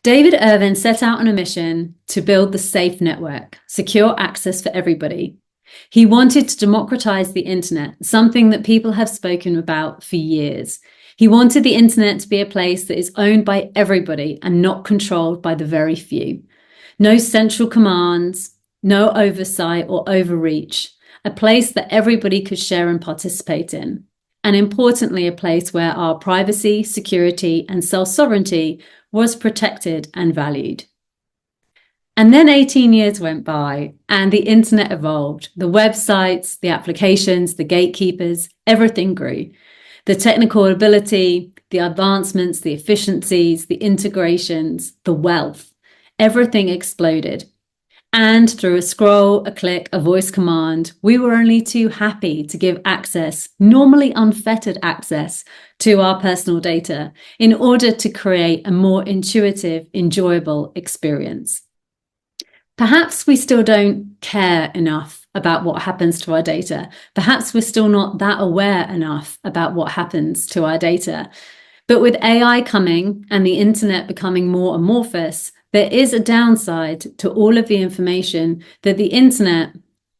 David Irvin set out on a mission to build the safe network, secure access for everybody. He wanted to democratize the internet, something that people have spoken about for years. He wanted the internet to be a place that is owned by everybody and not controlled by the very few. No central commands, no oversight or overreach, a place that everybody could share and participate in. And importantly, a place where our privacy, security, and self-sovereignty was protected and valued. And then 18 years went by and the internet evolved. The websites, the applications, the gatekeepers, everything grew. The technical ability, the advancements, the efficiencies, the integrations, the wealth, everything exploded. And through a scroll, a click, a voice command, we were only too happy to give access, normally unfettered access, to our personal data in order to create a more intuitive, enjoyable experience. Perhaps we still don't care enough about what happens to our data. Perhaps we're still not that aware enough about what happens to our data. But with AI coming and the internet becoming more amorphous, there is a downside to all of the information that the internet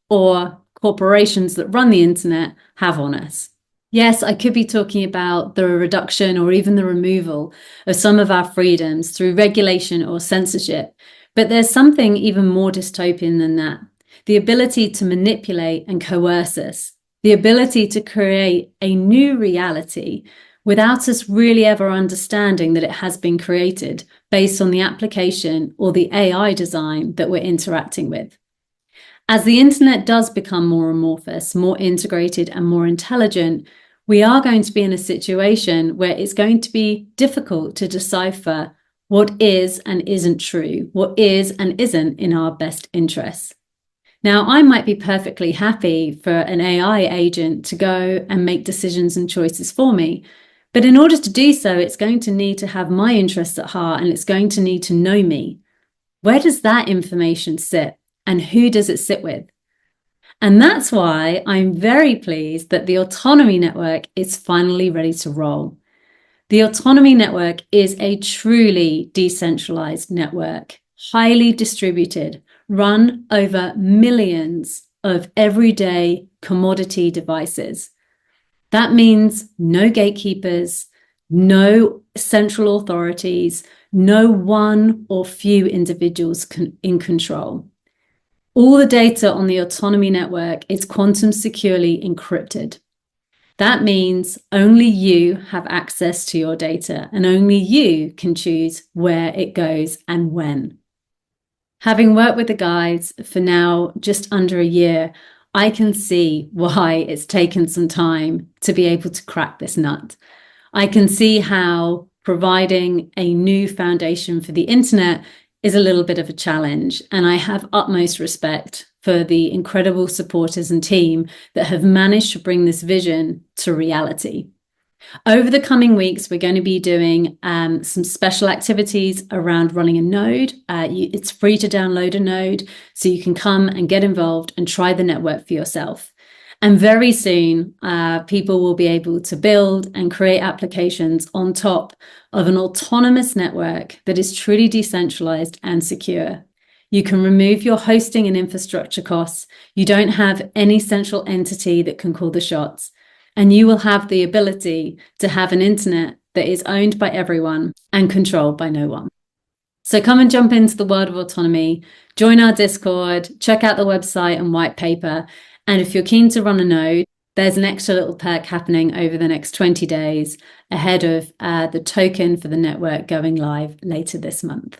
or corporations that run the internet have on us. Yes, I could be talking about the reduction or even the removal of some of our freedoms through regulation or censorship, but there's something even more dystopian than that. The ability to manipulate and coerce us, the ability to create a new reality without us really ever understanding that it has been created based on the application or the AI design that we're interacting with. As the internet does become more amorphous, more integrated, and more intelligent, we are going to be in a situation where it's going to be difficult to decipher what is and isn't true, what is and isn't in our best interests. Now, I might be perfectly happy for an AI agent to go and make decisions and choices for me. But in order to do so, it's going to need to have my interests at heart and it's going to need to know me. Where does that information sit and who does it sit with? And that's why I'm very pleased that the Autonomi network is finally ready to roll. The Autonomi network is a truly decentralized network, highly distributed, run over millions of everyday commodity devices. That means no gatekeepers, no central authorities, no one or few individuals in control. All the data on the Autonomi network is quantum securely encrypted. That means only you have access to your data and only you can choose where it goes and when. Having worked with the guys for now just under a year, I can see why it's taken some time to be able to crack this nut. I can see how providing a new foundation for the internet is a little bit of a challenge, and I have utmost respect for the incredible supporters and team that have managed to bring this vision to reality. Over the coming weeks, we're going to be doing some special activities around running a node. It's free to download a node, so you can come and get involved and try the network for yourself. And very soon, people will be able to build and create applications on top of an autonomous network that is truly decentralized and secure. You can remove your hosting and infrastructure costs. You don't have any central entity that can call the shots. And you will have the ability to have an internet that is owned by everyone and controlled by no one. So come and jump into the world of autonomy, join our Discord, check out the website and white paper. And if you're keen to run a node, there's an extra little perk happening over the next 20 days ahead of the token for the network going live later this month.